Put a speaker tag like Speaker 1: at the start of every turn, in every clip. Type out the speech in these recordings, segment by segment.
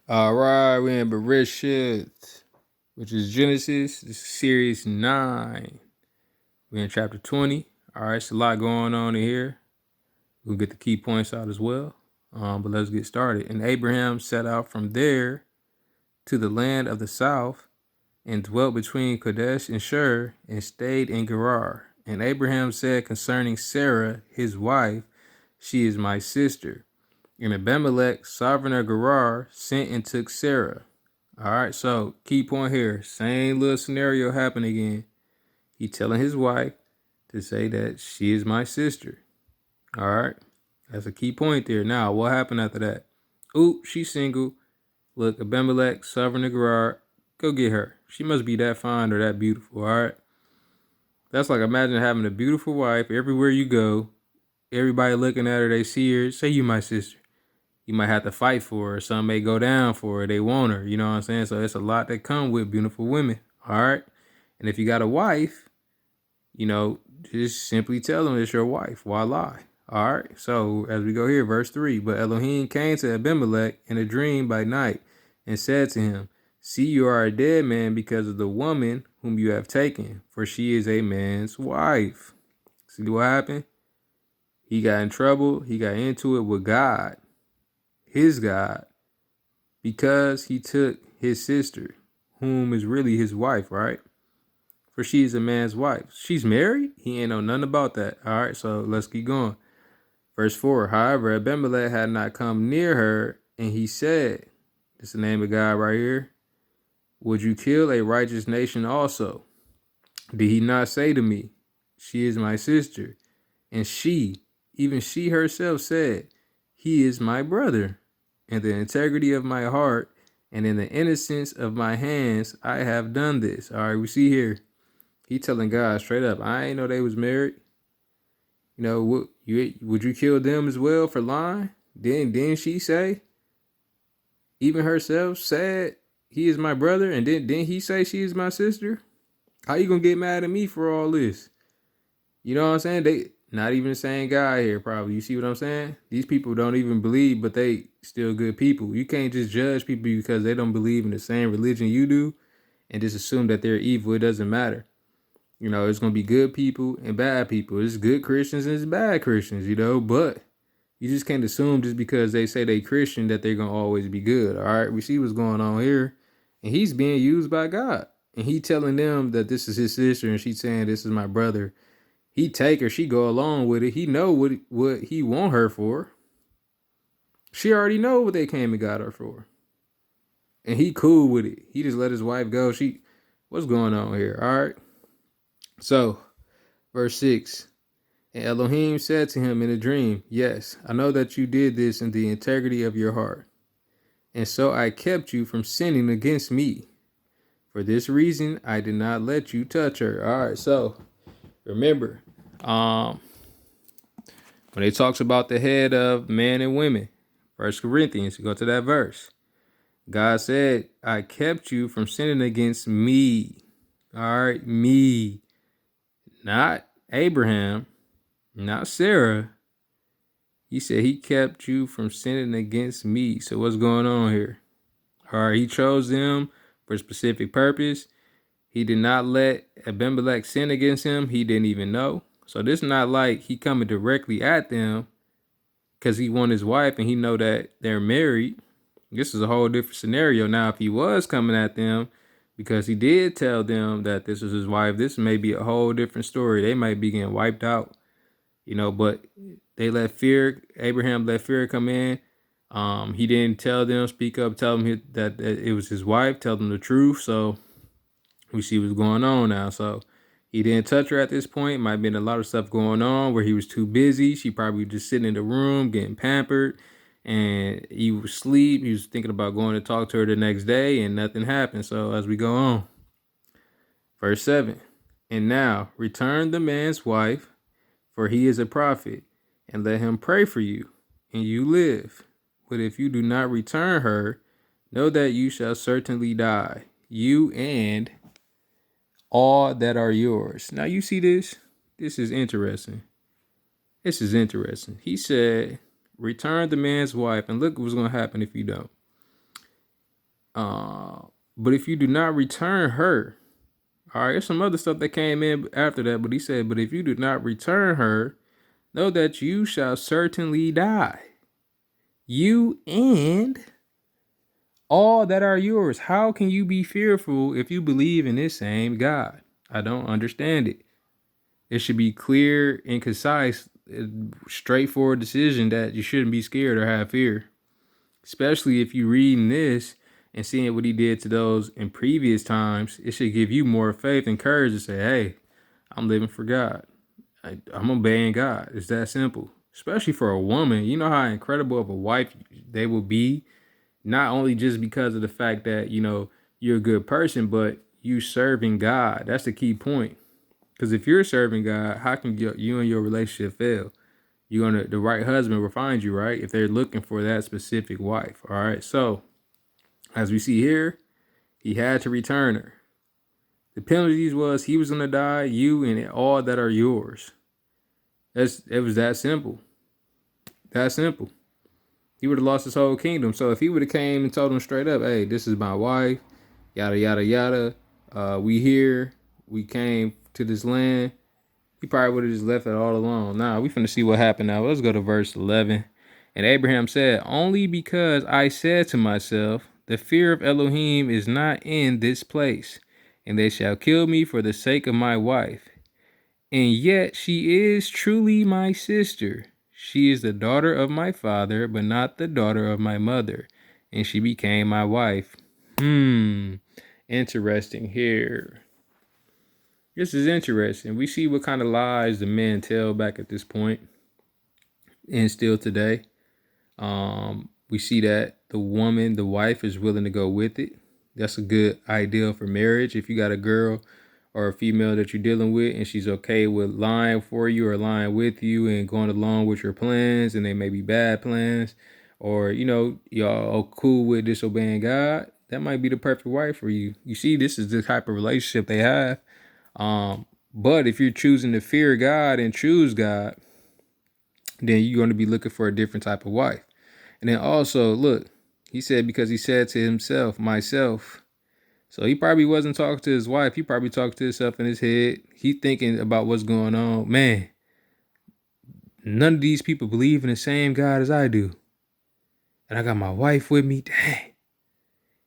Speaker 1: All right, we're in Bereshit, which is Genesis. This is series 9. We're in chapter 20. All right, it's a lot going on in here. We'll get the key points out as well. But let's get started. And Abraham set out from there to the land of the south and dwelt between Kadesh and Shur and stayed in Gerar. And Abraham said concerning Sarah, his wife, she is my sister. And Abimelech, sovereign of Gerar, sent and took Sarah. All right, so key point here. Same little scenario happened again. He telling his wife to say that she is my sister. All right, that's a key point there. Now, what happened after that? Oop, she's single. Look, Abimelech, sovereign of Gerar, go get her. She must be that fine or that beautiful. All right, that's like imagine having a beautiful wife everywhere you go. Everybody looking at her, they see her. Say you my sister. You might have to fight for her. Some may go down for her. They want her. You know what I'm saying? So it's a lot that come with beautiful women. All right. And if you got a wife, just simply tell them it's your wife. Why lie? All right. So as we go here, verse 3. But Elohim came to Abimelech in a dream by night and said to him, see, you are a dead man because of the woman whom you have taken, for she is a man's wife. See what happened? He got in trouble. He got into it with God, his God, because he took his sister, whom is really his wife, right? For she is a man's wife. She's married? He ain't know nothing about that. All right, so let's keep going. Verse 4, however, Abimelech had not come near her, and he said, this is the name of God right here, would you kill a righteous nation also? Did he not say to me, she is my sister? And she, even she herself said, he is my brother. In the integrity of my heart and in the innocence of my hands, I have done this. All right, we see here, he telling God straight up, I ain't know they was married. Would you kill them as well for lying? Didn't she say, even herself said, he is my brother, and didn't he say she is my sister? How you gonna get mad at me for all this? You know what I'm saying? They not even the same guy here, probably. You see what I'm saying? These people don't even believe, but they still good people. You can't just judge people because they don't believe in the same religion you do and just assume that they're evil. It doesn't matter. It's gonna be good people and bad people. It's good Christians and it's bad Christians, but you just can't assume just because they say they Christian that they're gonna always be good. All right, we see what's going on here. And he's being used by God. And he telling them that this is his sister and she's saying this is my brother. He take her, she go along with it. He know what he want her for. She already know what they came and got her for. And he cool with it. He just let his wife go. What's going on here? All right. So, verse 6. And Elohim said to him in a dream, yes, I know that you did this in the integrity of your heart. And so I kept you from sinning against me. For this reason, I did not let you touch her. All right. So, remember, when it talks about the head of men and women, 1 Corinthians, go to that verse. God said, I kept you from sinning against me. All right, me. Not Abraham, not Sarah. He said he kept you from sinning against me. So what's going on here? All right, he chose them for a specific purpose. He did not let Abimelech sin against him. He didn't even know. So this is not like he coming directly at them because he won his wife and he know that they're married. This is a whole different scenario. Now, if he was coming at them because he did tell them that this was his wife, this may be a whole different story. They might be getting wiped out, but they let fear, Abraham let fear come in. He didn't tell them, speak up, tell them that it was his wife, tell them the truth. So we see what's going on now. So he didn't touch her at this point. Might have been a lot of stuff going on where he was too busy. She probably just sitting in the room getting pampered. And he was asleep. He was thinking about going to talk to her the next day and nothing happened. So as we go on, verse 7. And now return the man's wife, for he is a prophet, and let him pray for you, and you live. But if you do not return her, know that you shall certainly die, you and all that are yours. Now you see this? This is interesting. This is interesting. He said, return the man's wife, and look what's going to happen if you don't. But if you do not return her, all right, there's some other stuff that came in after that, but he said, but if you do not return her, know that you shall certainly die. You and all that are yours. How can you be fearful if you believe in this same God? I don't understand it. It should be clear and concise, straightforward decision that you shouldn't be scared or have fear. Especially if you reading this and seeing what he did to those in previous times, it should give you more faith and courage to say, hey, I'm living for God. I'm obeying God. It's that simple. Especially for a woman. You know how incredible of a wife they will be, not only just because of the fact that, you're a good person, but you serving God. That's the key point. Because if you're serving God, how can you and your relationship fail? The right husband will find you, right? If they're looking for that specific wife. All right. So as we see here, he had to return her. The penalties was he was gonna die, you and all that are yours. It was that simple. That simple. He would have lost his whole kingdom. So if he would have came and told him straight up, hey, this is my wife, yada yada yada. We here, we came to this land. He probably would have just left it all alone. Nah, we finna see what happened now. Let's go to verse 11. And Abraham said, only because I said to myself, the fear of Elohim is not in this place, and they shall kill me for the sake of my wife. And yet she is truly my sister. She is the daughter of my father, but not the daughter of my mother. And she became my wife. Interesting here. This is interesting. We see what kind of lies the men tell back at this point and still today. We see that the wife is willing to go with it. That's a good ideal for marriage. If you got a girl or a female that you're dealing with and she's okay with lying for you or lying with you and going along with your plans, and they may be bad plans, or y'all cool with disobeying God, that might be the perfect wife for you. You see, this is the type of relationship they have. But if you're choosing to fear God and choose God, then you're going to be looking for a different type of wife. And then also, look, he said, because he said to himself, myself. So he probably wasn't talking to his wife. He probably talked to himself in his head. He thinking about what's going on. Man, none of these people believe in the same God as I do. And I got my wife with me. Dang.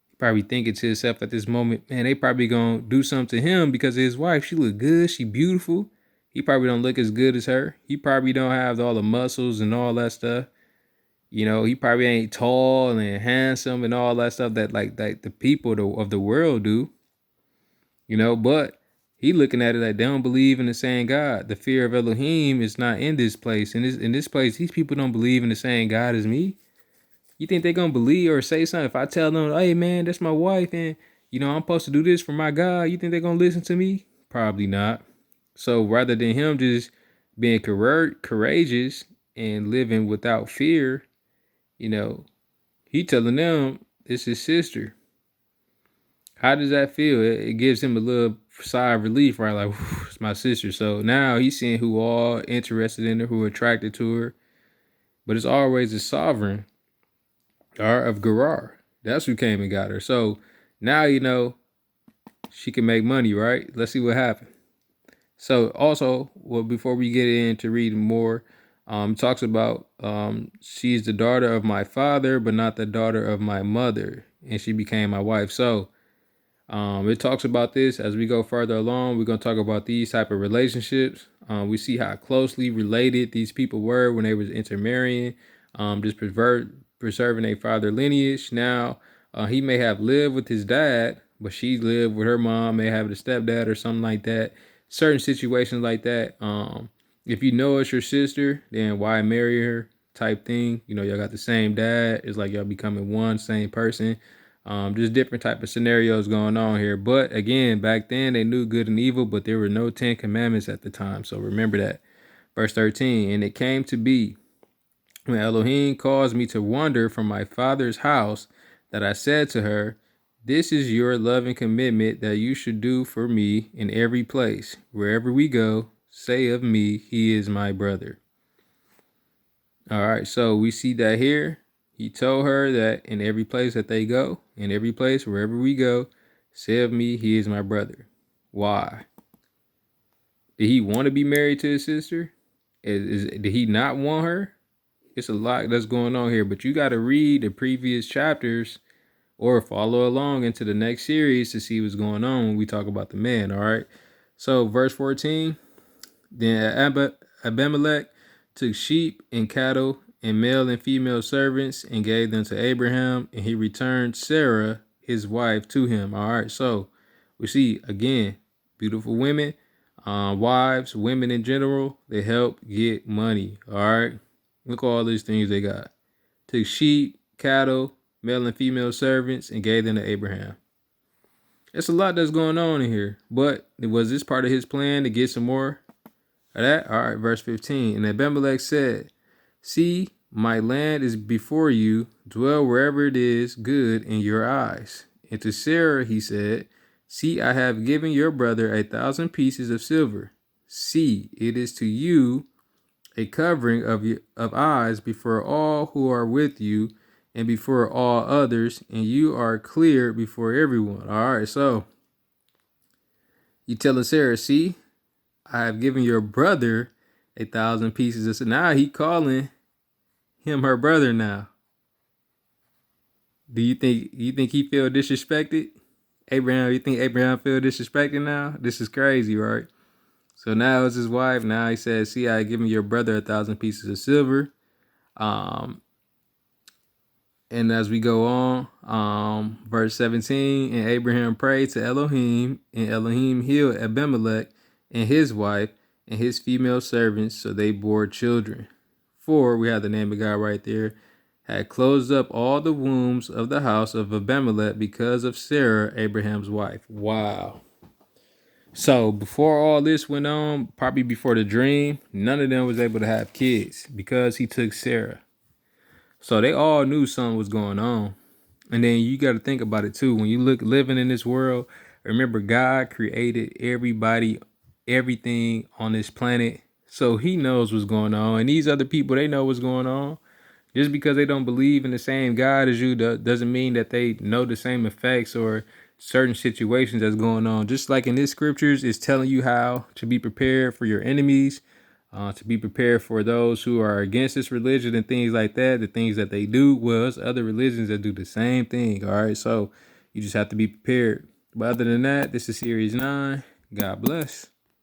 Speaker 1: He probably thinking to himself at this moment, man, they probably going to do something to him because of his wife. She look good. She beautiful. He probably don't look as good as her. He probably don't have all the muscles and all that stuff. He probably ain't tall and handsome and all that stuff that like the people of the world do. But he looking at it like they don't believe in the same God. The fear of Elohim is not in this place. In this place, these people don't believe in the same God as me. You think they're gonna believe or say something if I tell them, hey man, that's my wife and I'm supposed to do this for my God? You think they're gonna listen to me? Probably not. So rather than him just being courageous and living without fear, he telling them it's his sister. How does that feel? It gives him a little sigh of relief, right? Like, it's my sister. So now he's seeing who all interested in her, who are attracted to her. But it's always the sovereign of Gerar. That's who came and got her. So now she can make money, right? Let's see what happened. So also, before we get into reading more, talks about she's the daughter of my father, but not the daughter of my mother, and she became my wife. So it talks about this as we go further along. We're going to talk about these type of relationships. We see how closely related these people were when they was intermarrying, just preserving a father lineage. Now, he may have lived with his dad, but she lived with her mom, may have a stepdad or something like that. Certain situations like that. If you know it's your sister, then why marry her type thing? Y'all got the same dad. It's like y'all becoming one, same person. Just different type of scenarios going on here. But again, back then they knew good and evil, but there were no 10 commandments at the time. So remember that. Verse 13, and it came to be when Elohim caused me to wander from my father's house that I said to her, this is your loving commitment that you should do for me in every place. Wherever we go, say of me, he is my brother. All right, so we see that here. He told her that in every place that they go, in every place, wherever we go, say of me, he is my brother. Why? Did he want to be married to his sister? Did he not want her? It's a lot that's going on here, but you got to read the previous chapters or follow along into the next series to see what's going on when we talk about the man. All right. So, verse 14, then Abimelech took sheep and cattle and male and female servants and gave them to Abraham, and he returned Sarah, his wife, to him. All right. So, we see again, beautiful women, wives, women in general, they help get money. All right. Look at all these things they got. Took sheep, cattle, male and female servants, and gave them to Abraham. It's a lot that's going on in here. But was this part of his plan to get some more of that? All right, verse 15. And Abimelech said, see, my land is before you. Dwell wherever it is good in your eyes. And to Sarah he said, see, I have given your brother 1,000 pieces of silver. See, it is to you a covering of eyes before all who are with you and before all others, and you are clear before everyone. All right, so you telling Sarah, see, I have given your brother 1,000 pieces of silver. Now he calling him her brother now. Do you think he feel disrespected? Abraham, you think Abraham feel disrespected now? This is crazy, right? So now it's his wife. Now he says, see, I have given your brother 1,000 pieces of silver. And as we go on, verse 17, and Abraham prayed to Elohim, and Elohim healed Abimelech and his wife and his female servants, so they bore children. For, we have the name of God right there, had closed up all the wombs of the house of Abimelech because of Sarah, Abraham's wife. Wow. So before all this went on, probably before the dream, none of them was able to have kids because he took Sarah. So they all knew something was going on. And then you got to think about it too. When you look living in this world, remember God created everybody, everything on this planet. So he knows what's going on. And these other people, they know what's going on. Just because they don't believe in the same God as you doesn't mean that they know the same effects or certain situations that's going on. Just like in this scriptures, it's telling you how to be prepared for your enemies, to be prepared for those who are against this religion and things like that, the things that they do. Well, it's other religions that do the same thing. All right. So you just have to be prepared. But other than that, this is series 9. God bless.